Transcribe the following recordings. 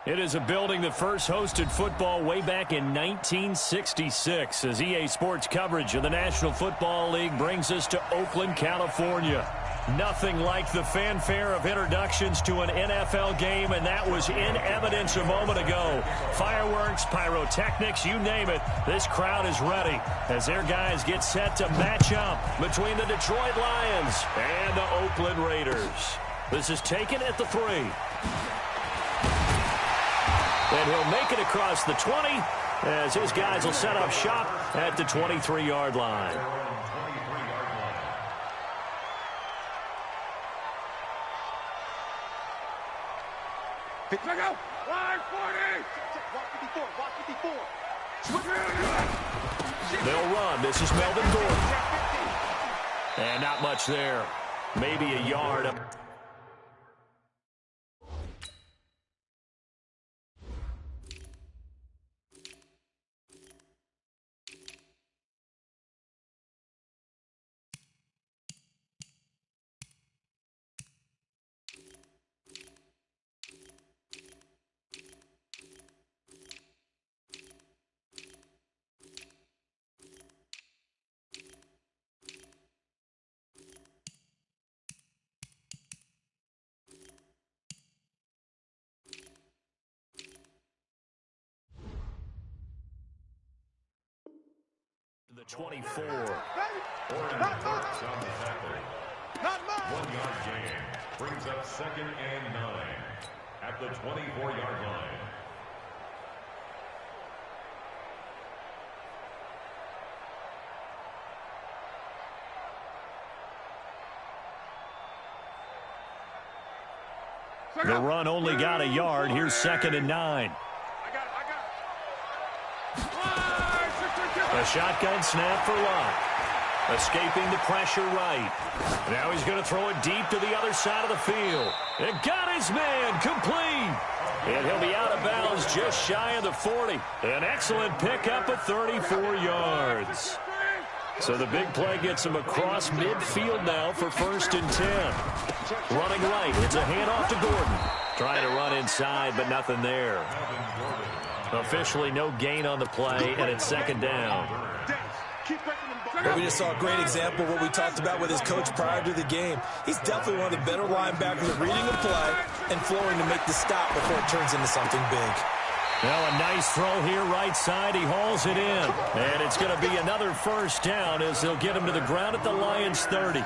It is a building that first hosted football way back in 1966 as EA Sports coverage of the National Football League brings us to Oakland, California. Nothing like the fanfare of introductions to an NFL game, and that was in evidence a moment ago. Fireworks, pyrotechnics, you name it. This crowd is ready as their guys get set to match up between the Detroit Lions and the Oakland Raiders. This is taken at the 3. And he'll make it across the 20 as his guys will set up shop at the 23-yard line. Pick back out. Line 40. Walk 54. They'll run. This is Melvin Gordon. And not much there. Maybe a yard up. The 24. Oregon Parks on the tackle. 1-yard gain. Brings up 2nd and 9 at the 24-yard line. The run only got a yard. Here's 2nd and 9. A shotgun snap for Locke. Escaping the pressure right. Now he's going to throw it deep to the other side of the field. It got his man complete. And he'll be out of bounds just shy of the 40. An excellent pickup of 34 yards. So the big play gets him across midfield now for 1st and 10. Running right. It's a handoff to Gordon. Trying to run inside, but nothing there. Officially no gain on the play, and it's 2nd down. Well, we just saw a great example of what we talked about with his coach prior to the game. He's definitely one of the better linebackers at reading a play and flowing to make the stop before it turns into something big. Now a nice throw here right side. He hauls it in. And it's going to be another 1st down as they'll get him to the ground at the Lions' 30.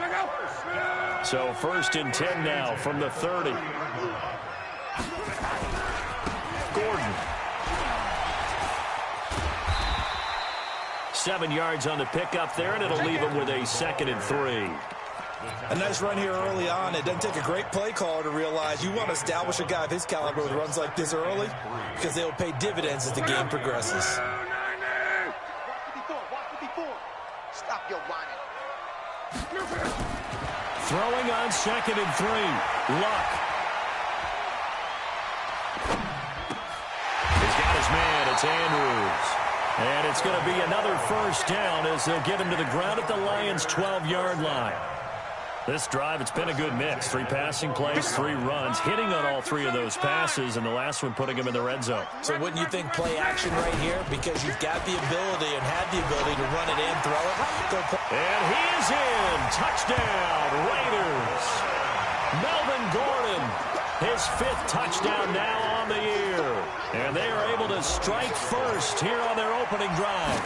So 1st and 10 now from the 30. Gordon. 7 yards on the pickup there, and it'll leave him with a 2nd and 3. A nice run here early on. It doesn't take a great play caller to realize you want to establish a guy of his caliber with runs like this early because they will pay dividends as the game progresses. Stop your whining. Throwing on 2nd and 3. Luck. He's got his man. It's Andrews. And it's going to be another 1st down as they'll get him to the ground at the Lions' 12-yard line. This drive, it's been a good mix. 3 passing plays, 3 runs, hitting on all 3 of those passes, and the last one putting him in the red zone. So wouldn't you think play action right here? Because you've got the ability and had the ability to run it and throw it. And he is in. Touchdown, Raiders. Melvin Gordon, his 5th touchdown now on the year. And they are able to strike first here on their opening drive.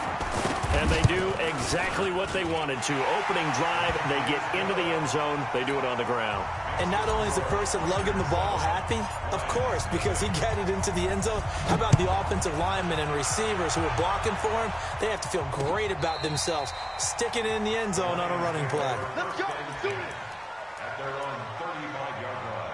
And they do exactly what they wanted to. Opening drive, they get into the end zone. They do it on the ground. And not only is the person lugging the ball happy, of course, because he got it into the end zone. How about the offensive linemen and receivers who are blocking for him? They have to feel great about themselves, sticking it in the end zone on a running play. Let's go. Do it. At their own 35-yard line.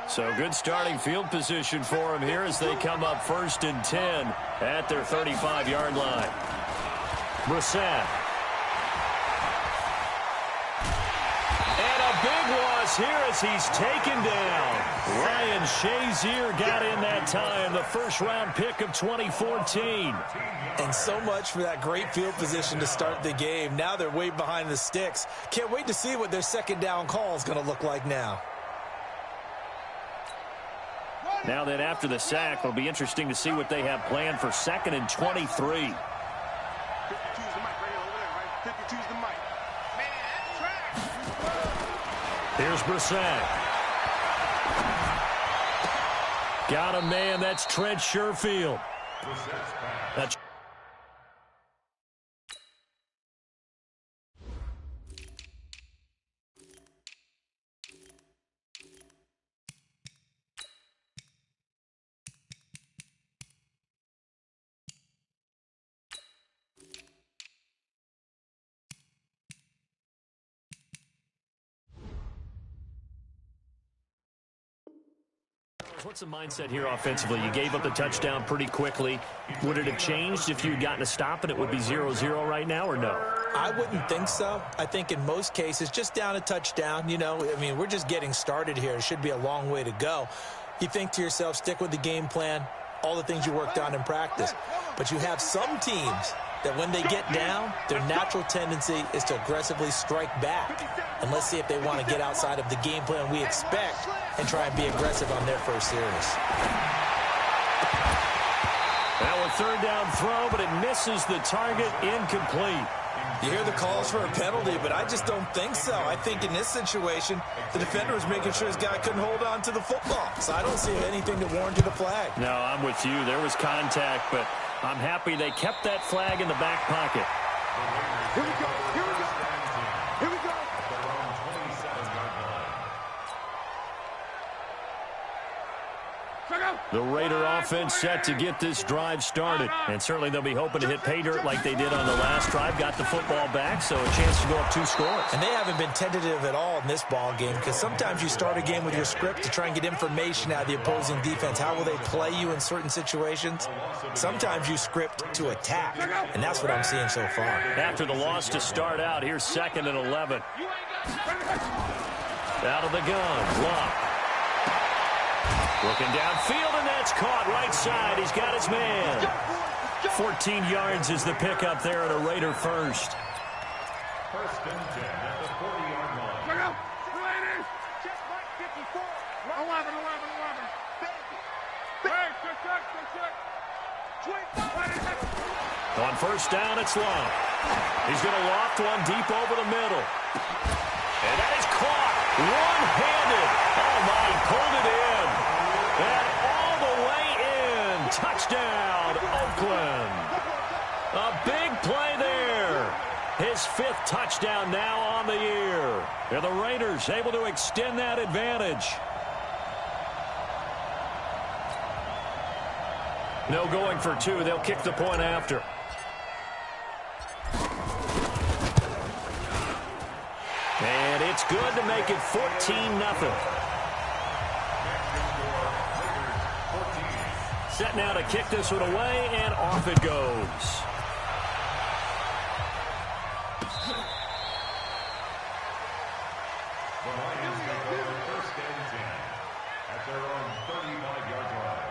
So good starting field position for him here as they come up 1st and 10 at their 35-yard line. Brissett. And a big loss here as he's taken down. Ryan Shazier got in that time, the first-round pick of 2014. And so much for that great field position to start the game. Now they're way behind the sticks. Can't wait to see what their second down call is going to look like now. Now then, after the sack, it'll be interesting to see what they have planned for 2nd and 23. Here's Brissett. Got a man, that's Trent Sherfield. That's what's the mindset here offensively? You gave up the touchdown pretty quickly. Would it have changed if you had gotten a stop and it would be 0-0 right now, or no? I wouldn't think so. I think in most cases, just down a touchdown, you know, I mean, we're just getting started here. It should be a long way to go. You think to yourself, stick with the game plan, all the things you worked on in practice. But you have some teams that when they get down, their natural tendency is to aggressively strike back. And let's see if they want to get outside of the game plan we expect and try and be aggressive on their first series. Now a third down throw, but it misses the target, incomplete. You hear the calls for a penalty, but I just don't think so. I think in this situation, the defender was making sure his guy couldn't hold on to the football. So I don't see anything that warranted a flag. No, I'm with you. There was contact, but I'm happy they kept that flag in the back pocket. Here we go. Here we go. Here we go. The Raider offense set to get this drive started. And certainly they'll be hoping to hit pay dirt like they did on the last drive. Got the football back, so a chance to go up 2 scores. And they haven't been tentative at all in this ball game, because sometimes you start a game with your script to try and get information out of the opposing defense. How will they play you in certain situations? Sometimes you script to attack, and that's what I'm seeing so far. After the loss to start out, here's 2nd and 11. Out of the gun, Luck. Looking downfield, and that's caught right side. He's got his man. 14 yards is the pickup there at a Raider first. First and 10 at the 40-yard line. Check out. Raiders. Check mark 54. 11. On first down, it's Long. He's going to loft one deep over the middle. And that is caught. One-handed. Oh, my, he pulled it in. And all the way in. Touchdown, Oakland. A big play there. His 5th touchdown now on the year. And the Raiders able to extend that advantage. No going for 2. They'll kick the point after. And it's good to make it 14-0. Set now to kick this one away, and off it goes. The Lions take over first and 10 at their own 35-yard line.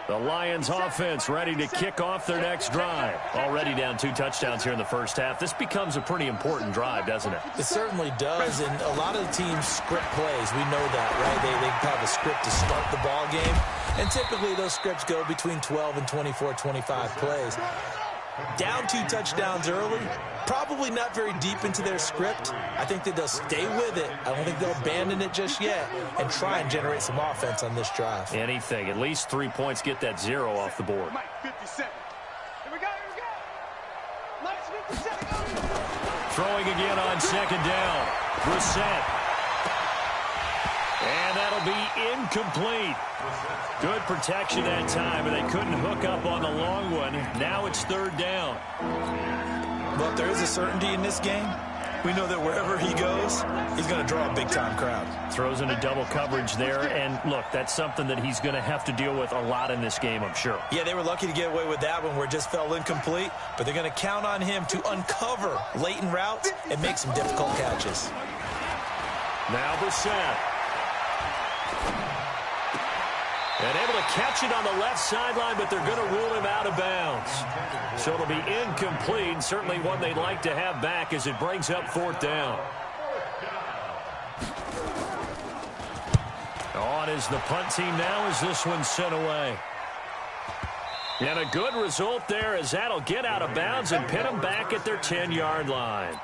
The Lions offense ready to kick off their next drive. Already down 2 touchdowns here in the first half. This becomes a pretty important drive, doesn't it? It certainly does, and a lot of the teams script plays. We know that, right? They have a script to start the ball game, and typically those scripts go between 12 and 24, 25 plays. Down 2 touchdowns early, probably not very deep into their script. I think that they'll stay with it. I don't think they'll abandon it just yet and try and generate some offense on this drive. Anything. At least 3 points, get that 0 off the board. Mike 57. Here we go. Let's 57. Throwing again on 2nd down. Brissett. And that'll be incomplete. Good protection that time, and they couldn't hook up on the long one. Now it's 3rd down. But there is a certainty in this game. We know that wherever he goes, he's going to draw a big-time crowd. Throws into double coverage there, and look, that's something that he's going to have to deal with a lot in this game, I'm sure. Yeah, they were lucky to get away with that one where it just fell incomplete, but they're going to count on him to uncover latent routes and make some difficult catches. Now Brissett. And able to catch it on the left sideline, but they're going to rule him out of bounds. So it'll be incomplete, certainly one they'd like to have back as it brings up 4th down. On is the punt team now as this one's sent away. And a good result there as that'll get out of bounds and pin them back at their 10-yard line.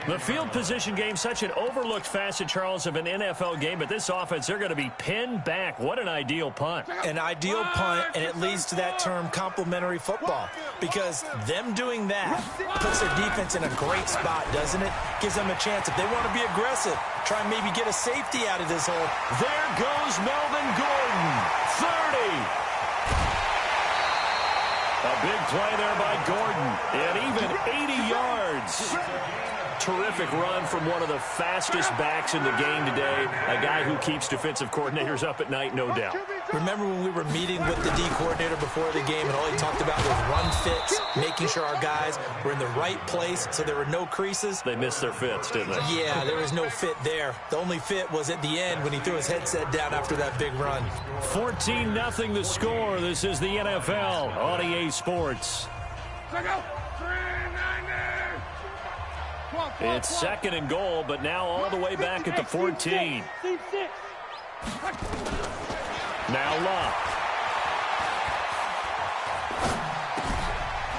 The field position game, such an overlooked facet, Charles, of an NFL game, but this offense, they're going to be pinned back. What an ideal punt. An ideal punt, and it leads to that term complementary football, because them doing that puts their defense in a great spot, doesn't it? Gives them a chance, if they want to be aggressive, try and maybe get a safety out of this hole. There goes Melvin Gordon, 30. A big play there by Gordon, and even 80 yards. Terrific run from one of the fastest backs in the game today, a guy who keeps defensive coordinators up at night, no doubt. Remember when we were meeting with the D coordinator before the game and all he talked about was run fits, making sure our guys were in the right place so there were no creases? They missed their fits, didn't they? Yeah, there was no fit there. The only fit was at the end when he threw his headset down after that big run. 14-0 the score. This is the NFL on EA Sports. It's 2nd and goal, but now all the way back at the 14. Now Love.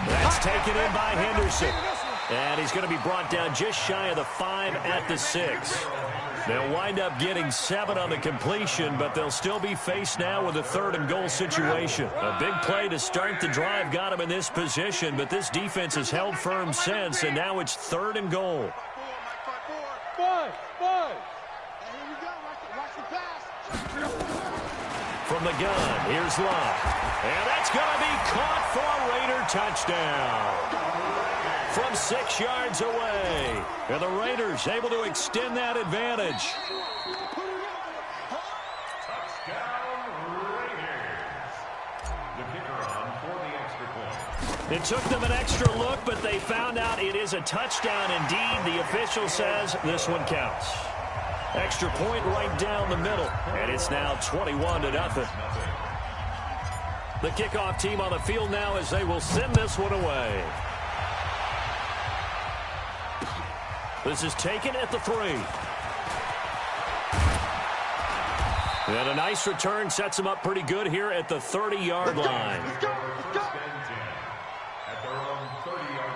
That's taken in by Henderson. And he's going to be brought down just shy of the 5 at the 6. They'll wind up getting 7 on the completion, but they'll still be faced now with a 3rd and goal situation. A big play to start the drive got him in this position, but this defense has held firm since, and now it's 3rd and goal. From the gun, here's Love. And that's going to be caught for a Raider touchdown. From 6 yards away. And the Raiders able to extend that advantage. Touchdown, Raiders. The kicker on for the extra point. It took them an extra look, but they found out it is a touchdown indeed. The official says this one counts. Extra point right down the middle. And it's now 21-0. The kickoff team on the field now as they will send this one away. This is taken at the 3. And a nice return sets them up pretty good here at the 30-yard line. At their own 30-yard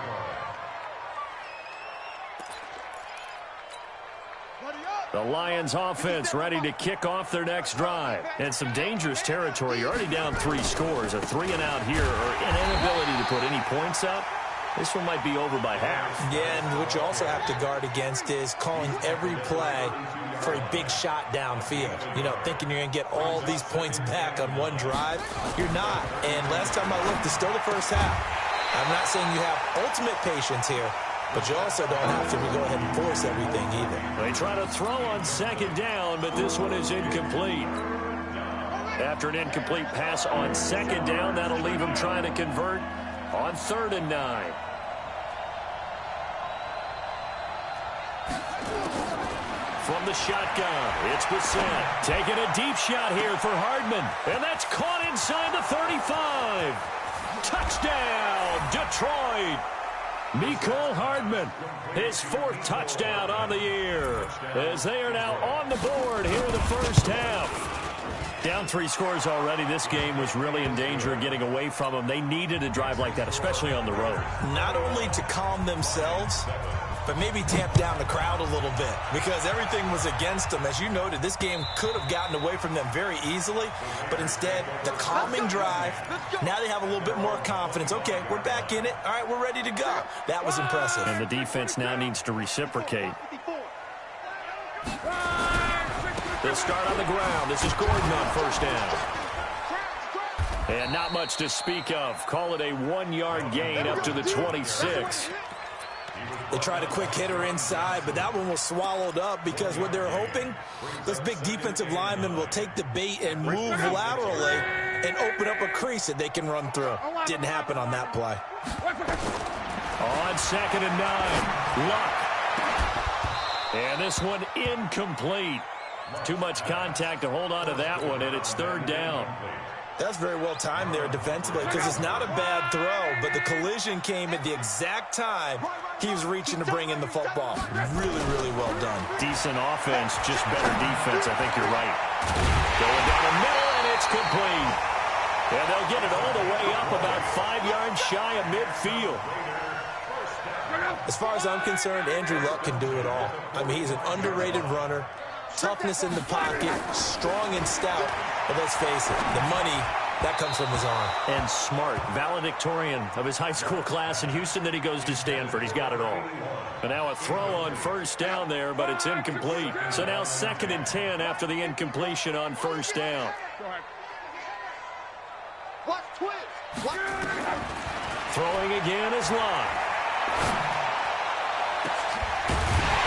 line. The Lions offense ready to kick off their next drive. And some dangerous territory. You're already down 3 scores. A 3-and-out here or an inability to put any points up. This one might be over by half. Yeah, and what you also have to guard against is calling every play for a big shot downfield. You know, thinking you're going to get all these points back on one drive. You're not. And last time I looked, it's still the first half. I'm not saying you have ultimate patience here, but you also don't have to go ahead and force everything either. They try to throw on 2nd down, but this one is incomplete. After an incomplete pass on 2nd down, that'll leave them trying to convert on 3rd and 9. From the shotgun, it's Brissett. Taking a deep shot here for Hardman. And that's caught inside the 35. Touchdown, Detroit. Mecole Hardman, his 4th touchdown on the year. As they are now on the board here in the first half. Down 3 scores already. This game was really in danger of getting away from them. They needed a drive like that, especially on the road. Not only to calm themselves, but maybe tamp down the crowd a little bit because everything was against them. As you noted, this game could have gotten away from them very easily, but instead, the calming drive, now they have a little bit more confidence. Okay, we're back in it. All right, we're ready to go. That was impressive. And the defense now needs to reciprocate. They'll start on the ground. This is Gordon on 1st down. And not much to speak of. Call it a 1-yard gain up to the 26. He was They tried a quick hitter inside, but that one was swallowed up because what they're hoping, those big defensive linemen will take the bait and move laterally and open up a crease that they can run through. Didn't happen on that play. On 2nd and 9, Luck. And this one incomplete. Too much contact to hold on to that one, and it's 3rd down. That's very well timed there defensively because it's not a bad throw, but the collision came at the exact time he was reaching to bring in the football. Really, really well done. Decent offense, just better defense. I think you're right. Going down the middle, and it's complete. And they'll get it all the way up about 5 yards shy of midfield. As far as I'm concerned, Andrew Luck can do it all. I mean, he's an underrated runner. Toughness in the pocket, strong and stout. But let's face it, the money, that comes from his arm. And smart, valedictorian of his high school class in Houston. Then he goes to Stanford. He's got it all. And now a throw on 1st down there, but it's incomplete. So now 2nd and 10 after the incompletion on 1st down. Throwing again is Lott.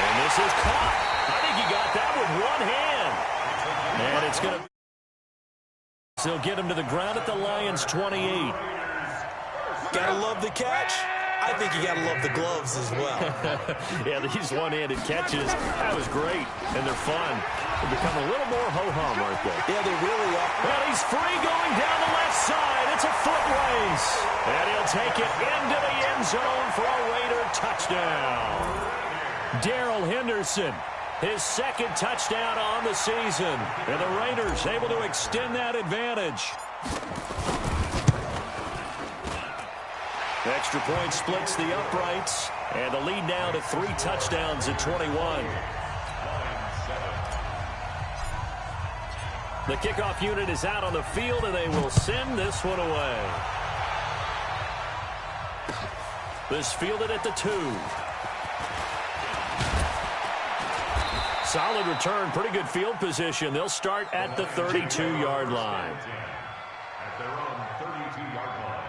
And this is caught. I think he got that with one hand. And it's going to... They'll get him to the ground at the Lions' 28. Gotta love the catch. I think you gotta love the gloves as well. Yeah, these one-handed catches, that was great. And they're fun. They become a little more ho-hum, aren't they? Yeah, they really are. Well, he's free going down the left side. It's a foot race. And he'll take it into the end zone for a Raider touchdown. Darrell Henderson, his 2nd touchdown on the season. And the Raiders able to extend that advantage. The extra point splits the uprights. And the lead now to 3 touchdowns at 21. The kickoff unit is out on the field, and they will send this one away. This fielded at the 2. Solid return, pretty good field position. They'll start at the 32-yard line. At their own 32-yard line.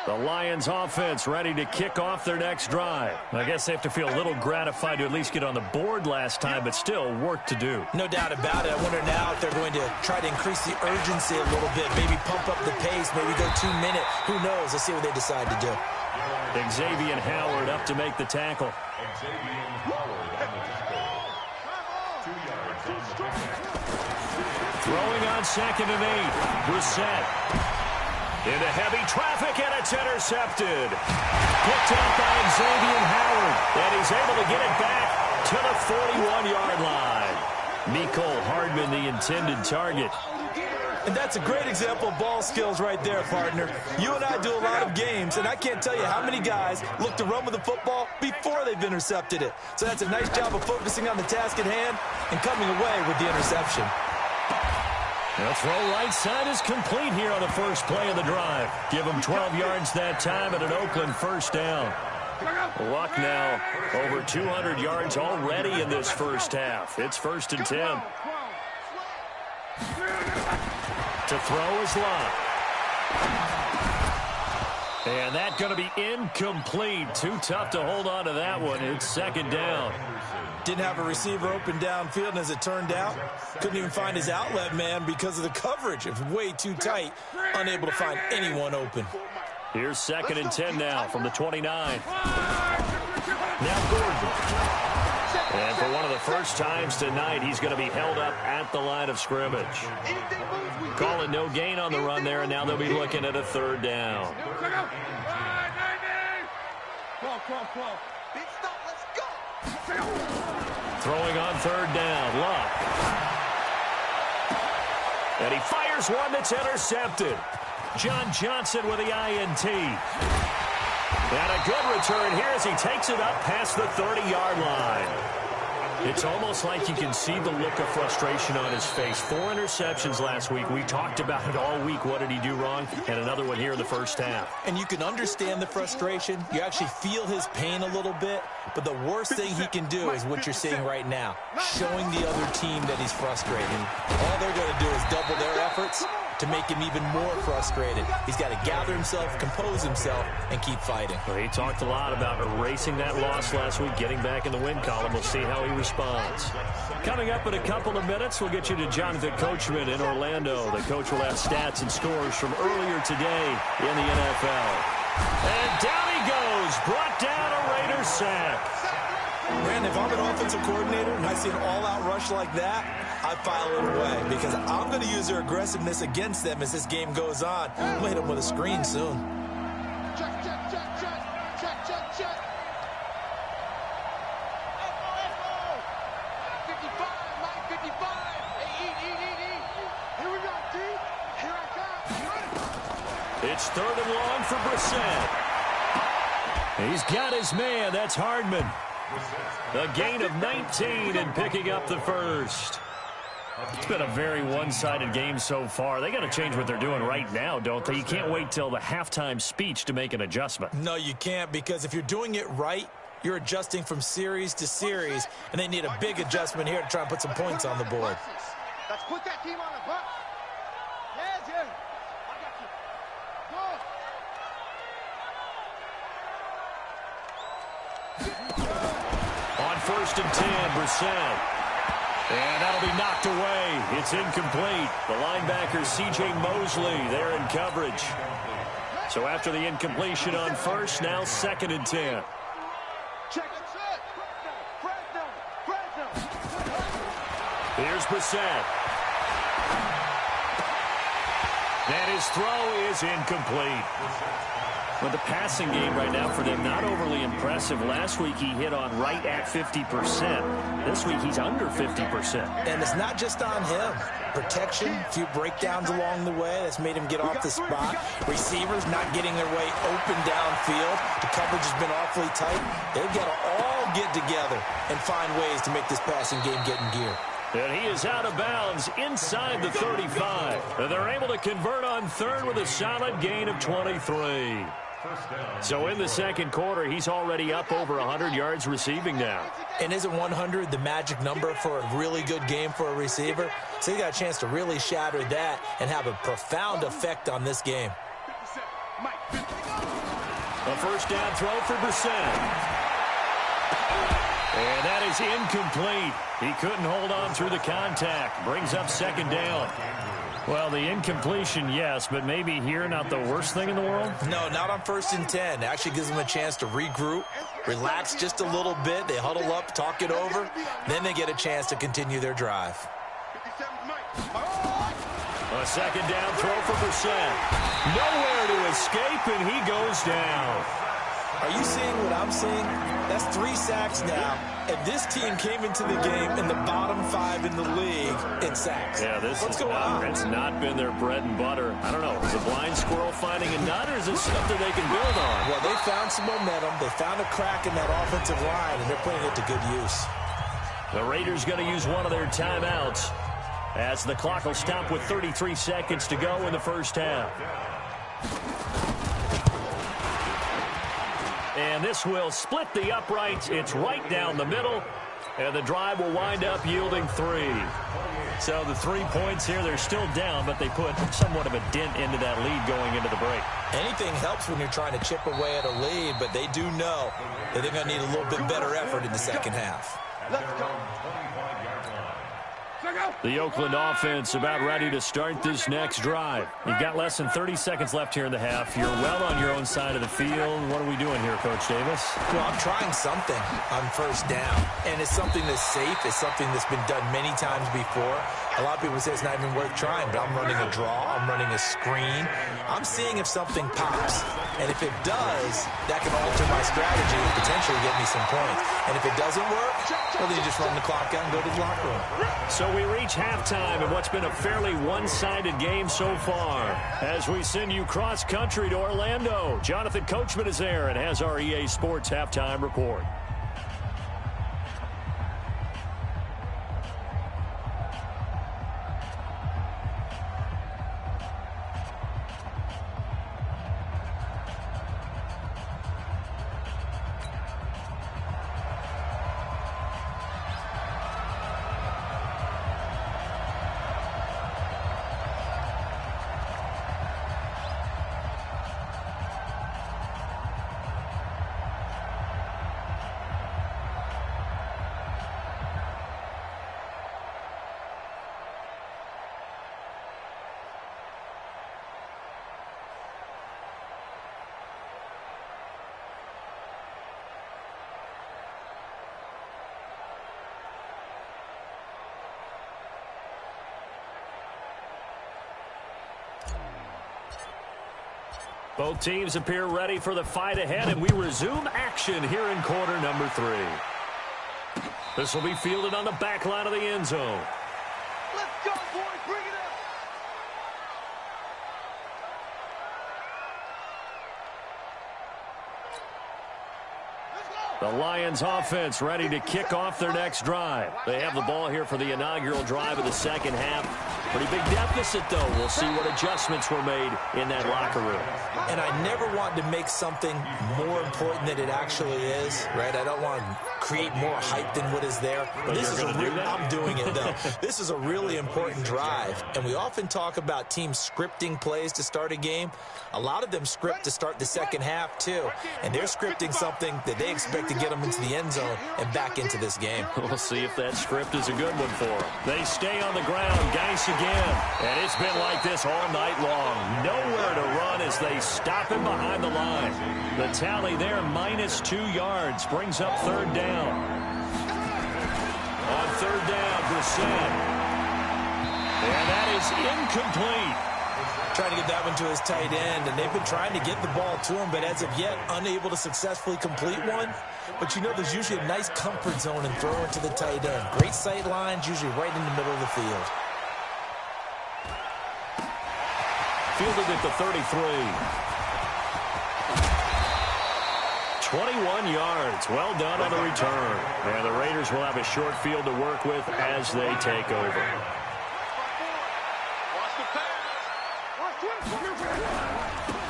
The Lions offense ready to kick off their next drive. I guess they have to feel a little gratified to at least get on the board last time, but still work to do. No doubt about it. I wonder now if they're going to try to increase the urgency a little bit, maybe pump up the pace, maybe go 2-minute. Who knows? Let's see what they decide to do. Xavier Howard up to make the tackle. Xavier Howard on the tackle. 2 yards on the pickup. Throwing on 2nd and 8. Brissett. Into heavy traffic, and it's intercepted. Picked up by Xavier Howard, and he's able to get it back to the 41-yard line. Mecole Hardman, the intended target. And that's a great example of ball skills right there, partner. You and I do a lot of games, and I can't tell you how many guys look to run with the football before they've intercepted it. So that's a nice job of focusing on the task at hand and coming away with the interception. The throw right side is complete here on the first play of the drive. Give them 12 yards that time and an Oakland 1st down. Luck now over 200 yards already in this first half. It's 1st and 10. To throw is Luck. And that's going to be incomplete. Too tough to hold on to that one. It's 2nd down. Didn't have a receiver open downfield, and as it turned out, couldn't even find his outlet man because of the coverage. It was way too tight, unable to find anyone open. Here's 2nd and 10 now from the 29. Now Gordon. And for one of the first times tonight, he's going to be held up at the line of scrimmage. Calling no gain on the run there, and now they'll be looking at a 3rd down. Throwing on 3rd down, Luck. And he fires one that's intercepted. John Johnson with the INT. And a good return here as he takes it up past the 30-yard line. It's almost like you can see the look of frustration on his face. 4 interceptions last week. We talked about it all week. What did he do wrong? And another one here in the first half. And you can understand the frustration. You actually feel his pain a little bit. But the worst thing he can do is what you're seeing right now, showing the other team that he's frustrated. All they're going to do is double their efforts to make him even more frustrated. He's got to gather himself, compose himself, and keep fighting. Well, he talked a lot about erasing that loss last week, getting back in the win column. We'll see how he responds. Coming up in a couple of minutes, we'll get you to Jonathan Coachman in Orlando. The coach will have stats and scores from earlier today in the NFL. And down he goes, brought down a Raiders sack. Man, if I'm an offensive coordinator and I see an all-out rush like that, I file it away because I'm going to use their aggressiveness against them as this game goes on. I'm going to hit them with a screen soon. Check, check, check, check, check, check, check. Echo, 55, Mike, 55. Hey, eat. Here we go, D. Here I come. It's 3rd and long for Brissett. He's got his man. That's Hardman. A gain of 19 and picking up the first. It's been a very one-sided game so far. They got to change what they're doing right now, don't they? You can't wait till the halftime speech to make an adjustment. No, you can't, because if you're doing it right, you're adjusting from series to series, and they need a big adjustment here to try and put some points on the board. Let's put that team on the bus. Yeah, Jim. I got you. On 1st and 10, Brissett. And that'll be knocked away. It's incomplete. The linebacker, C.J. Mosley, there in coverage. So after the incompletion on 1st, now 2nd and 10. Check it. Here's Brissett. And his throw is incomplete. Well, the passing game right now for them, not overly impressive. Last week he hit on right at 50%. This week he's under 50%. And it's not just on him. Protection, a few breakdowns along the way. That's made him get off the spot. Receivers not getting their way open downfield. The coverage has been awfully tight. They've got to all get together and find ways to make this passing game get in gear. And he is out of bounds inside the 35. And they're able to convert on 3rd with a solid gain of 23. So in the 2nd quarter, he's already up over 100 yards receiving now. And isn't 100 the magic number for a really good game for a receiver? So he got a chance to really shatter that and have a profound effect on this game. A 1st down throw for Brissett. And that is incomplete. He couldn't hold on through the contact. Brings up 2nd down. Well, the incompletion, yes, but maybe here not the worst thing in the world? No, not on 1st and 10. It actually gives them a chance to regroup, relax just a little bit. They huddle up, talk it over. Then they get a chance to continue their drive. A 2nd down throw for Brissett. Nowhere to escape, and he goes down. Are you seeing what I'm seeing? That's 3 sacks now, and this team came into the game in the bottom 5 in the league in sacks. Yeah, what's going on? It's not been their bread and butter. I don't know. Is a blind squirrel finding a nut, or is it something they can build on? Well, they found some momentum. They found a crack in that offensive line, and they're putting it to good use. The Raiders going to use one of their timeouts as the clock will stop with 33 seconds to go in the 1st half. And this will split the uprights. It's right down the middle. And the drive will wind up yielding 3. So the 3 points here, they're still down, but they put somewhat of a dent into that lead going into the break. Anything helps when you're trying to chip away at a lead, but they do know that they're going to need a little bit better effort in the 2nd half. Let's go. The Oakland offense about ready to start this next drive. You've got less than 30 seconds left here in the half. You're well on your own side of the field. What are we doing here, Coach Davis? Well, I'm trying something on 1st down, and it's something that's safe. It's something that's been done many times before. A lot of people say it's not even worth trying, but I'm running a draw. I'm running a screen. I'm seeing if something pops, and if it does, that can alter my strategy and potentially get me some points. And if it doesn't work, well, then you just run the clock out and go to the locker room. So we reach halftime in what's been a fairly one-sided game so far. As we send you cross-country to Orlando, Jonathan Coachman is there and has our EA Sports halftime report. Both teams appear ready for the fight ahead, and we resume action here in quarter number 3. This will be fielded on the back line of the end zone. Let's go, boys. Bring it up. The Lions offense ready to kick off their next drive. They have the ball here for the inaugural drive of the second half. Pretty big deficit, though. We'll see what adjustments were made in that locker room. And I never want to make something more important than it actually is, right? I don't want to create more hype than what is there. But this is I'm doing it, though. This is a really important drive. And we often talk about teams scripting plays to start a game. A lot of them script to start the second half, too. And they're scripting something that they expect to get them into the end zone and back into this game. We'll see if that script is a good one for them. They stay on the ground. Geis again. And it's been like this all night long. Nowhere to run as they stop him behind the line. The tally there, -2 yards, brings up third down. On third down, Brissett. And that is incomplete. Trying to get that one to his tight end, and they've been trying to get the ball to him, but as of yet, unable to successfully complete one. But you know there's usually a nice comfort zone in throwing to the tight end. Great sight lines, usually right in the middle of the field. Fielded at the 33. 21 yards. Well done on the return. And the Raiders will have a short field to work with as they take over.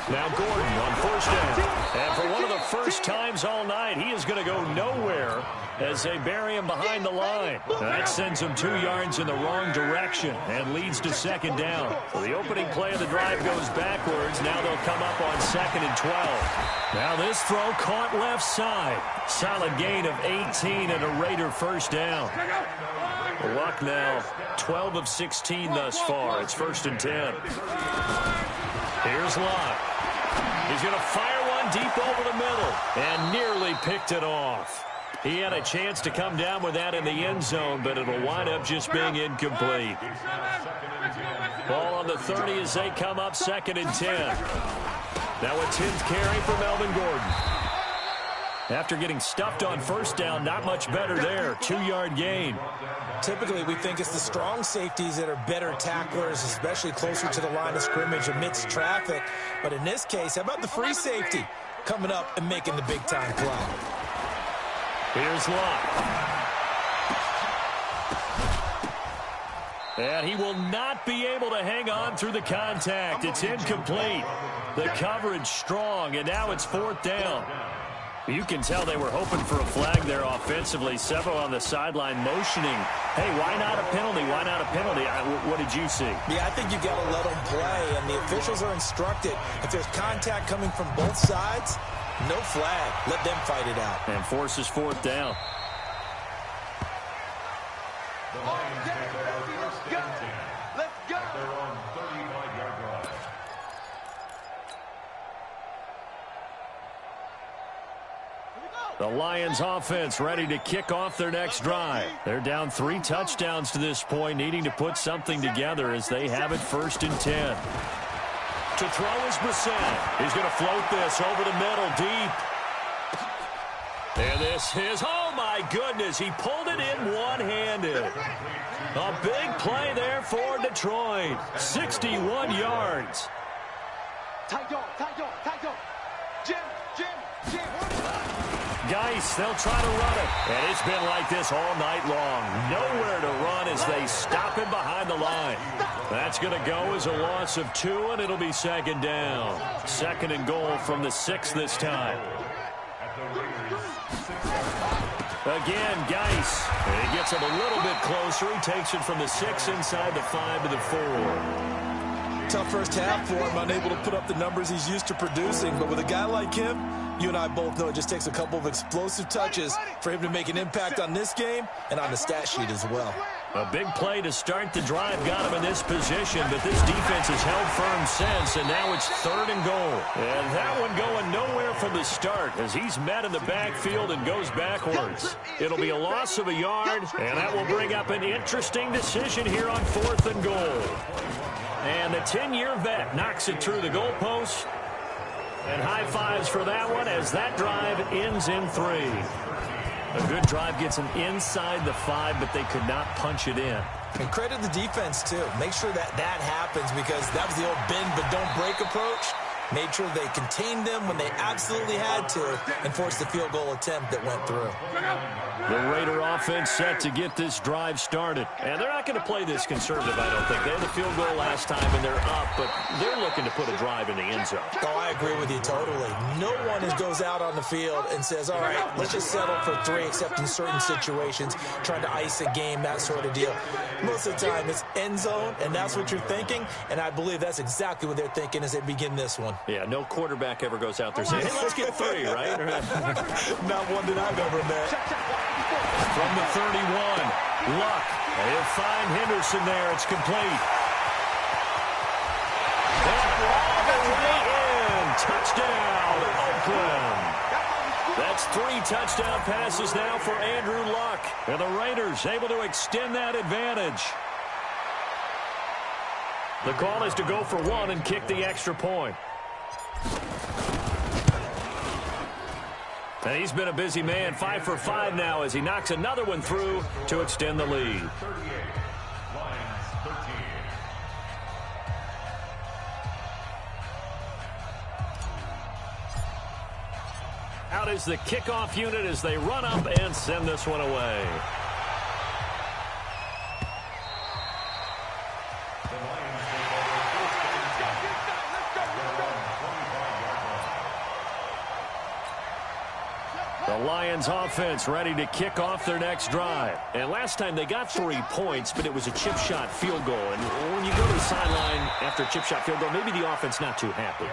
Now Gordon on first down. And for one of the first times all night, he is going to go nowhere as they bury him behind the line. That sends him 2 yards in the wrong direction and leads to second down. So the opening play of the drive goes backwards. Now they'll come up on 2nd and 12. Now this throw caught left side. Solid gain of 18 and a Raider first down. Luck now 12 of 16 thus far. It's 1st and 10. Here's Luck. He's going to fire one deep over the middle and nearly picked it off. He had a chance to come down with that in the end zone, but it'll wind up just being incomplete. Ball on the 30 as they come up 2nd and 10. Now a 10th carry for Melvin Gordon. After getting stuffed on first down, not much better there. 2-yard gain. Typically, we think it's the strong safeties that are better tacklers, especially closer to the line of scrimmage amidst traffic. But in this case, how about the free safety coming up and making the big-time play? Here's Luck. And he will not be able to hang on through the contact. It's incomplete. The coverage strong, and now it's 4th down. You can tell they were hoping for a flag there offensively. Several on the sideline motioning. Hey, why not a penalty? Why not a penalty? What did you see? Yeah, I think you got to let them play, and the officials are instructed. If there's contact coming from both sides, no flag. Let them fight it out. And forces 4th down. Let's go. They're on 35-yard line. The Lions offense ready to kick off their next drive. They're down 3 touchdowns to this point, needing to put something together as they have it 1st and 10. To throw is Brissett. He's going to float this over the middle deep. And this is, oh my goodness, he pulled it in one-handed. A big play there for Detroit. 61 yards. Tight dog, tight dog, tight dog. Jim. Geis, they'll try to run it. And it's been like this all night long. Nowhere to run as they stop him behind the line. That's going to go as a loss of 2, and it'll be 2nd down. 2nd and goal from the 6 this time. Again, Geis. And he gets it a little bit closer. He takes it from the 6 inside the 5 to the 4. Tough first half for him, unable to put up the numbers he's used to producing. But with a guy like him, you and I both know it just takes a couple of explosive touches for him to make an impact on this game and on the stat sheet as well. A big play to start the drive got him in this position, but this defense has held firm since, and now it's 3rd and goal. And that one going nowhere from the start as he's met in the backfield and goes backwards. It'll be a loss of a yard, and that will bring up an interesting decision here on 4th and goal. And the 10-year vet knocks it through the goalpost. And high fives for that one as that drive ends in 3. A good drive gets them inside the 5, but they could not punch it in. And credit the defense, too. Make sure that happens because that was the old bend but don't break approach. Made sure they contained them when they absolutely had to and forced the field goal attempt that went through. The Raider offense set to get this drive started. And they're not going to play this conservative, I don't think. They had the field goal last time, and they're up, but they're looking to put a drive in the end zone. Oh, I agree with you totally. No one goes out on the field and says, all right, let's just settle for 3, except in certain situations, trying to ice a game, that sort of deal. Most of the time, it's end zone, and that's what you're thinking, and I believe that's exactly what they're thinking as they begin this one. Yeah, no quarterback ever goes out there saying, hey, let's get 3, right? Not one that I've ever met. From the 31, Luck. He'll find Henderson there. It's complete. And all the way in. Touchdown, Oakland. That's 3 touchdown passes now for Andrew Luck. And the Raiders able to extend that advantage. The call is to go for 1 and kick the extra point. And he's been a busy man, 5 for 5 now as he knocks another one through to extend the lead. 38, Lions 13. Out is the kickoff unit as they run up and send this one away. The Lions take over first and 10 at their own 25-yard line. The Lions offense ready to kick off their next drive. And last time they got 3 points, but it was a chip shot field goal. And when you go to the sideline after a chip shot field goal, maybe the offense not too happy.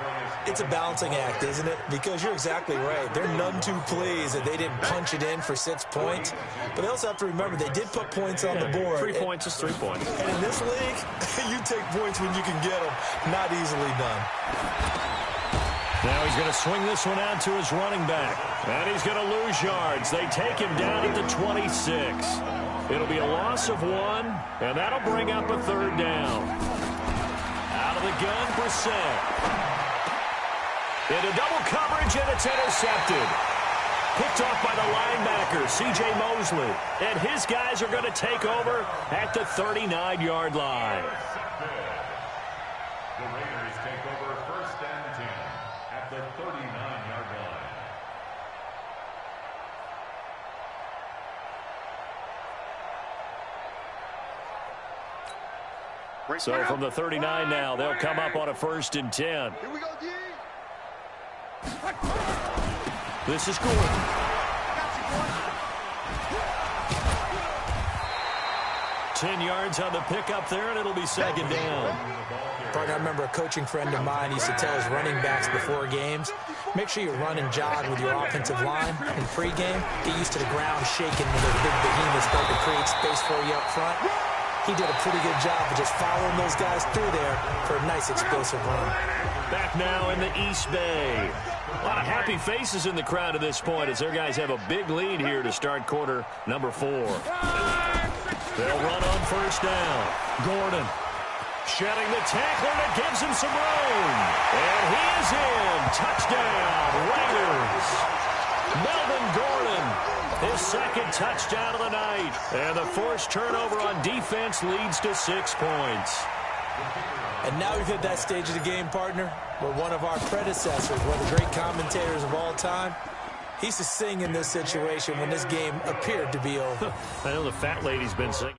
It's a balancing act, isn't it? Because you're exactly right. They're none too pleased that they didn't punch it in for 6 points. But they also have to remember they did put points on the board. 3 points is 3 points. And in this league, you take points when you can get them. Not easily done. Now he's going to swing this one out to his running back. And he's going to lose yards. They take him down at the 26. It'll be a loss of 1, and that'll bring up a 3rd down. Out of the gun, Brissett. Into double coverage, and it's intercepted. Picked off by the linebacker, C.J. Mosley. And his guys are going to take over at the 39-yard line. The Raiders take over first and 10 at the 39-yard line. So from the 39 now, they'll come up on a 1st and 10. Here we go, D. This is Gordon. 10 yards on the pickup there, and it'll be 2nd down. Partner, I remember a coaching friend of mine used to tell his running backs before games, make sure you run and jog with your offensive line in pregame. Get used to the ground shaking when the big behemoths start to create space for you up front. He did a pretty good job of just following those guys through there for a nice explosive run. Back now in the East Bay. A lot of happy faces in the crowd at this point as their guys have a big lead here to start quarter number 4. They'll run on 1st down. Gordon shedding the tackler that gives him some room. And he is in. Touchdown, Raiders. Melvin Gordon, his 2nd touchdown of the night. And the forced turnover on defense leads to 6 points. And now we've hit that stage of the game, partner, where one of our predecessors, one of the great commentators of all time, he used to sing in this situation when this game appeared to be over. I know the fat lady's been singing.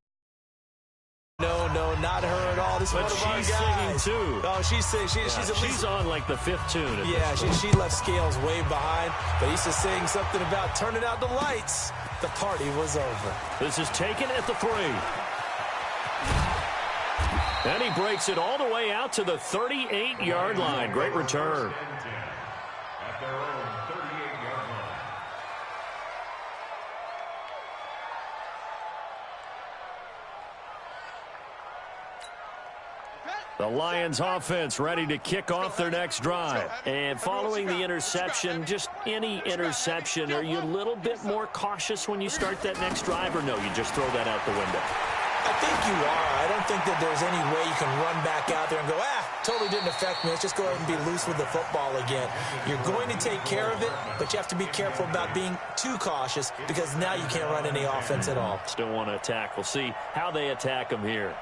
No, not her at all. This is But one of our she's guys. singing, too. Oh, she's singing. She's at least She's on like the 5th tune. At Yeah, this point. she left Scales way behind, but he used to sing something about turning out the lights. The party was over. This is taken at the 3. And he breaks it all the way out to the 38-yard line. Great return. At their own 38-yard line. The Lions offense ready to kick off their next drive. And following the interception, just any interception, are you a little bit more cautious when you start that next drive, or no, you just throw that out the window? I think you are. I don't think that there's any way you can run back out there and go, totally didn't affect me. Let's just go ahead and be loose with the football again. You're going to take care of it, but you have to be careful about being too cautious because now you can't run any offense at all. Still want to attack. We'll see how they attack them here.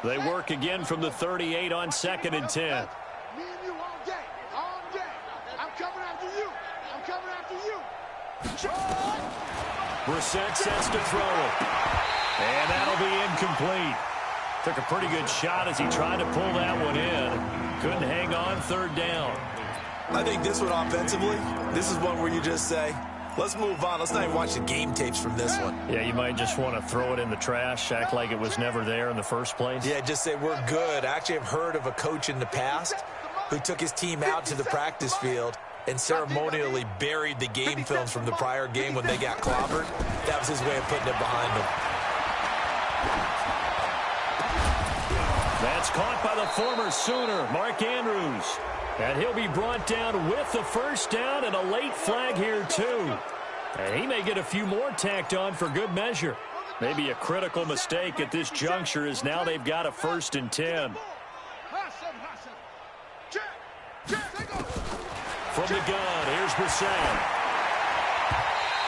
They work again from the 38 on 2nd and 10. Me and you all day. All day. I'm coming after you. I'm coming after you. Brissett sets to throw it. And that'll be incomplete. Took a pretty good shot as he tried to pull that one in. Couldn't hang on 3rd down. I think this one offensively, this is one where you just say, let's move on. Let's not even watch the game tapes from this one. Yeah, you might just want to throw it in the trash, act like it was never there in the first place. Yeah, just say we're good. Actually, I've heard of a coach in the past who took his team out to the practice field and ceremonially buried the game films from the prior game when they got clobbered. That was his way of putting it behind them. That's caught by the former Sooner, Mark Andrews. And he'll be brought down with the 1st down and a late flag here, too. And he may get a few more tacked on for good measure. Maybe a critical mistake at this juncture is now they've got a 1st and 10. From the gun, here's Brissett.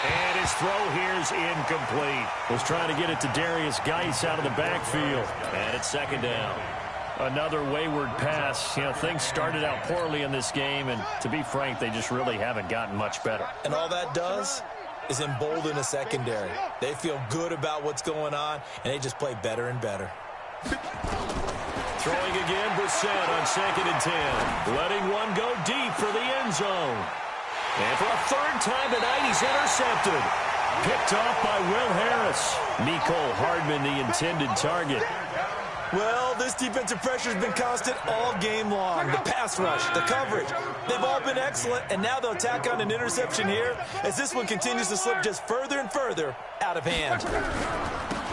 And his throw here's incomplete. Was trying to get it to Darius Geis out of the backfield. And it's 2nd down. Another wayward pass. You know, things started out poorly in this game, and to be frank, they just really haven't gotten much better. And all that does is embolden a secondary. They feel good about what's going on, and they just play better and better. Throwing again, Brissett on 2nd and 10. Letting one go deep for the end zone. And for a 3rd time tonight, he's intercepted. Picked off by Will Harris. Mecole Hardman, the intended target. Well, this defensive pressure has been constant all game long. The pass rush, the coverage, they've all been excellent, and now they'll tack on an interception here as this one continues to slip just further and further out of hand.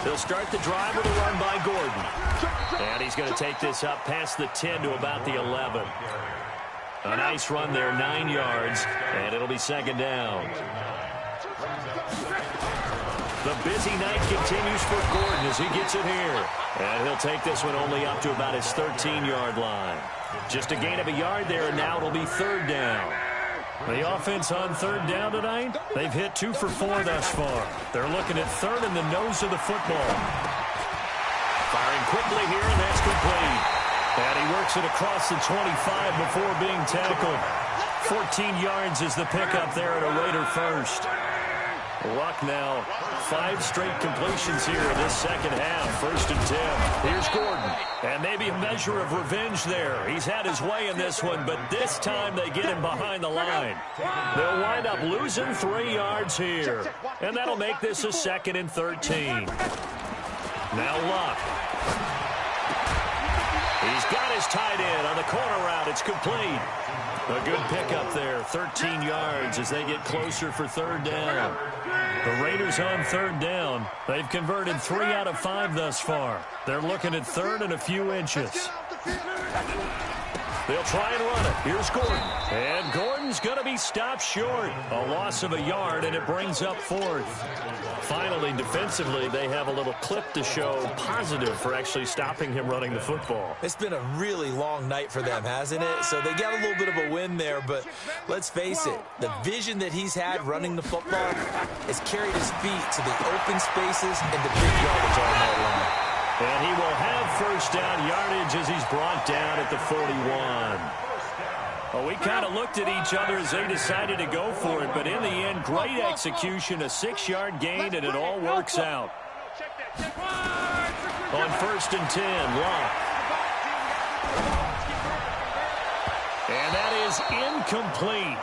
They'll start the drive with a run by Gordon. And he's going to take this up past the 10 to about the 11. A nice run there, 9 yards, and it'll be 2nd down. The busy night continues for Gordon as he gets it here. And he'll take this one only up to about his 13-yard line. Just a gain of a yard there, and now it'll be 3rd down. The offense on 3rd down tonight, they've hit 2 for 4 thus far. They're looking at 3rd in the nose of the football. Firing quickly here, and that's complete. And he works it across the 25 before being tackled. 14 yards is the pickup there at a Raider 1st. Luck now, 5 straight completions here in this 2nd half. 1st and 10. Here's Gordon. And maybe a measure of revenge there. He's had his way in this one, but this time they get him behind the line. They'll wind up losing 3 yards here. And that'll make this a 2nd and 13. Now Luck. He's got his tight end on the corner route. It's complete. A good pickup there, 13 yards as they get closer for 3rd down. The Raiders on 3rd down. They've converted 3 out of 5 thus far. They're looking at 3rd and a few inches. They'll try and run it. Here's Gordon. And Gordon's going to be stopped short. A loss of a yard, and it brings up 4th. Finally, defensively, they have a little clip to show positive for actually stopping him running the football. It's been a really long night for them, hasn't it? So they got a little bit of a win there, but let's face it, the vision that he's had running the football has carried his feet to the open spaces and the big yardage on that line. And he will have 1st down yardage as he's brought down at the 41. Well, we kind of looked at each other as they decided to go for it, but in the end, great execution, a 6-yard gain, and it all works out. On 1st and 10, Luck. And that is incomplete.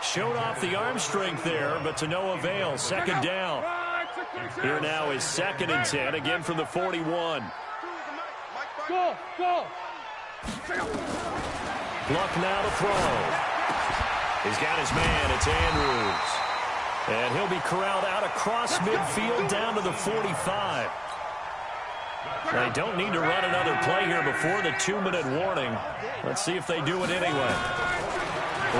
Showed off the arm strength there, but to no avail. 2nd down. Here now is 2nd and 10, again from the 41. Go, go. Luck now to throw. He's got his man. It's Andrews. And he'll be corralled out across midfield down to the 45. They don't need to run another play here before the 2-minute warning. Let's see if they do it anyway.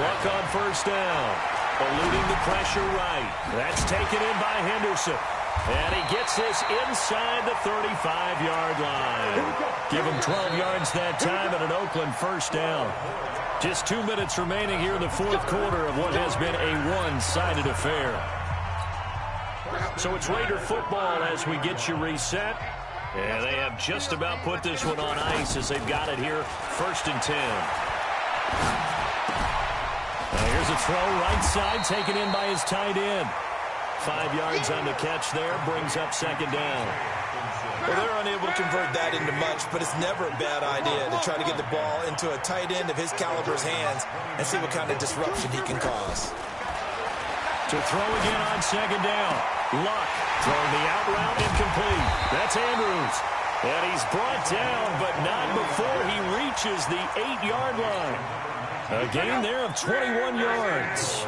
Luck on 1st down. Eluding the pressure right. That's taken in by Henderson. And he gets this inside the 35-yard line. Give him 12 yards that time and an Oakland first down. Just 2 minutes remaining here in the fourth quarter of what has been a one-sided affair. So it's Raider football as we get you reset. And they have just about put this one on ice as they've got it here, 1st and 10. Here's a throw right side, taken in by his tight end. 5 yards on the catch there, brings up 2nd down. Well, they're unable to convert that into much, but it's never a bad idea to try to get the ball into a tight end of his caliber's hands and see what kind of disruption he can cause. To throw again on 2nd down. Luck throwing the out route incomplete. That's Andrews. And he's brought down, but not before he reaches the 8-yard line. A gain there of 21 yards.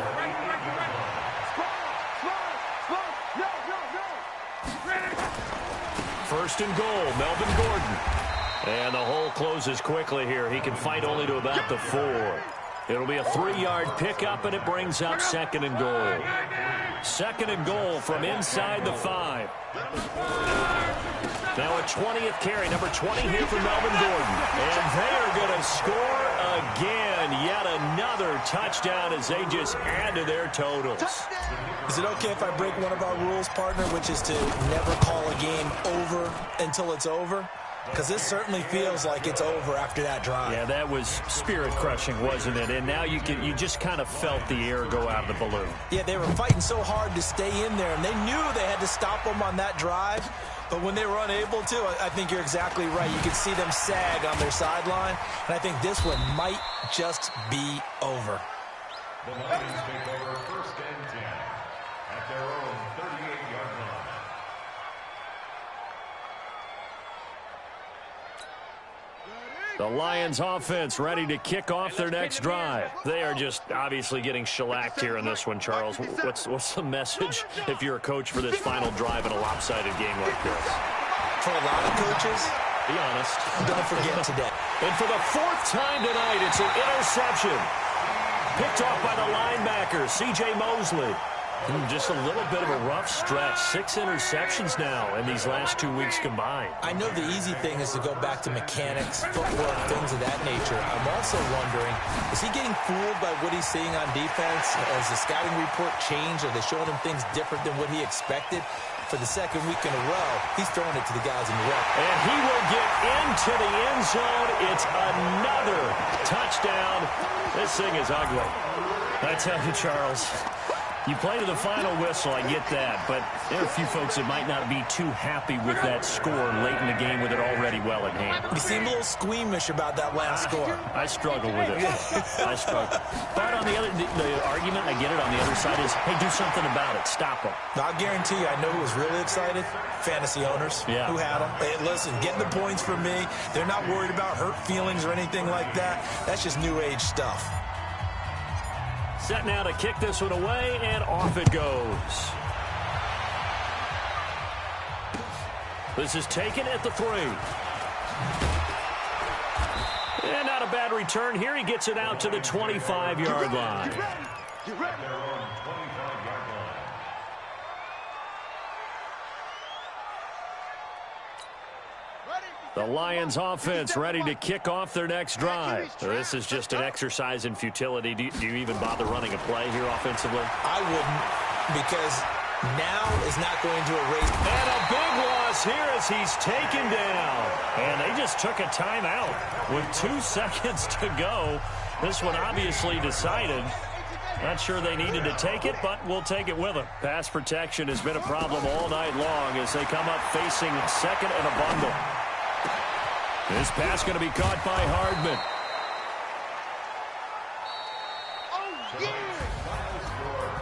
First and goal, Melvin Gordon. And the hole closes quickly here. He can fight only to about the 4. It'll be a 3-yard pickup, and it brings up 2nd and goal. 2nd and goal from inside the 5. Now a 20th carry, number 20 here for Melvin Gordon. And they are going to score again. Yet another touchdown as they just add to their totals. Is it okay if I break one of our rules, partner, which is to never call a game over until it's over? Because this certainly feels like it's over after that drive. Yeah, that was spirit-crushing, wasn't it? And now you just kind of felt the air go out of the balloon. Yeah, they were fighting so hard to stay in there, and they knew they had to stop them on that drive. But when they were unable to, I think you're exactly right. You could see them sag on their sideline, and I think this one might just be over. The Lions take over 1st and 10 at their own 38-yard line. The Lions offense ready to kick off their next drive. They are just obviously getting shellacked here in this one, Charles. What's the message if you're a coach for this final drive in a lopsided game like this? For a lot of coaches, be honest. Don't forget today. And for the 4th time tonight, it's an interception. Picked off by the linebacker, C.J. Mosley. Just a little bit of a rough stretch. 6 interceptions now in these last 2 weeks combined. I know the easy thing is to go back to mechanics, footwork, things of that nature. I'm also wondering, is he getting fooled by what he's seeing on defense? Has the scouting report changed? Are they showing him things different than what he expected? For the 2nd week in a row, he's throwing it to the guys in the red. And he will get into the end zone. It's another touchdown. This thing is ugly. I tell you, Charles, you play to the final whistle, I get that, but there are a few folks that might not be too happy with that score late in the game with it already well at hand. You seem a little squeamish about that last score. I struggle with it. I struggle. But on the argument, I get it, on the other side is, hey, do something about it. Stop them. I'll guarantee you, I know who was really excited. Fantasy owners who had them. Hey, listen, getting the points from me. They're not worried about hurt feelings or anything like that. That's just new age stuff. Set now to kick this one away, and off it goes. This is taken at the 3. And not a bad return here. He gets it out to the 25-yard line. The Lions offense ready to kick off their next drive. This is just an exercise in futility. Do you even bother running a play here offensively? I wouldn't, because now is not going to erase. And a big loss here as he's taken down. And they just took a timeout with 2 seconds to go. This one obviously decided. Not sure they needed to take it, but we'll take it with them. Pass protection has been a problem all night long as they come up facing 2nd and a bundle. This pass going to be caught by Hardman.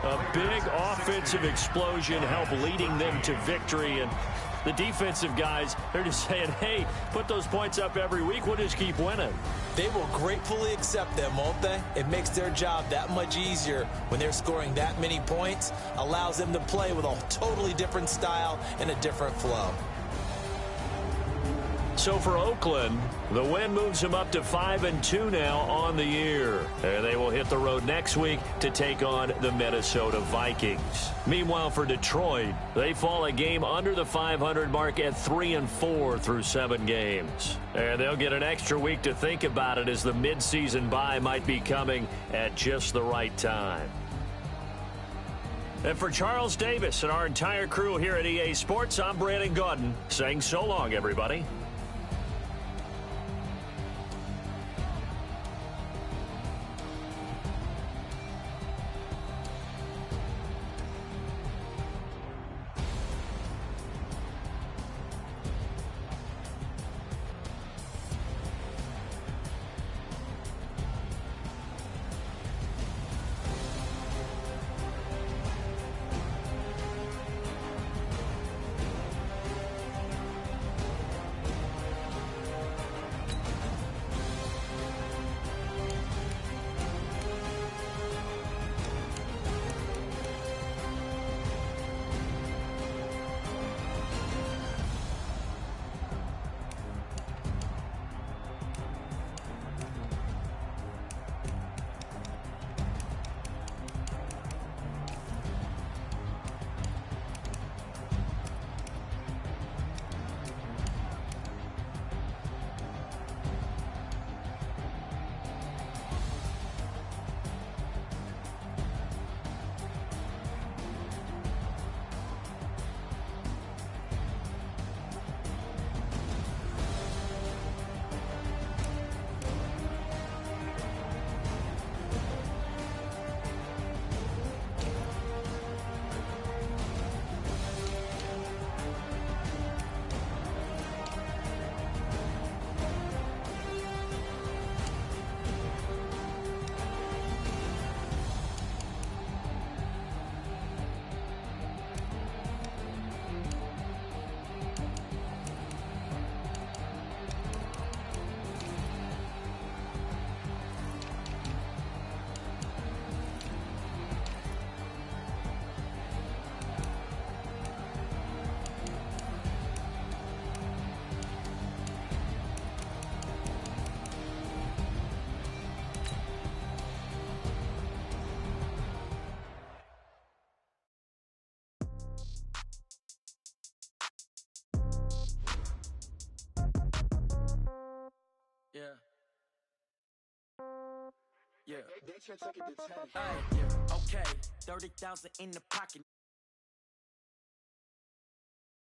A big offensive explosion helped leading them to victory. And the defensive guys, they're just saying, hey, put those points up every week. We'll just keep winning. They will gratefully accept them, won't they? It makes their job that much easier when they're scoring that many points. Allows them to play with a totally different style and a different flow. So for Oakland, the win moves them up to 5-2 now on the year. And they will hit the road next week to take on the Minnesota Vikings. Meanwhile, for Detroit, they fall a game under the 500 mark at 3-4 through 7 games. And they'll get an extra week to think about it as the midseason bye might be coming at just the right time. And for Charles Davis and our entire crew here at EA Sports, I'm Brandon Gaudin saying so long, everybody. Yeah. Okay, 30,000 in the pocket.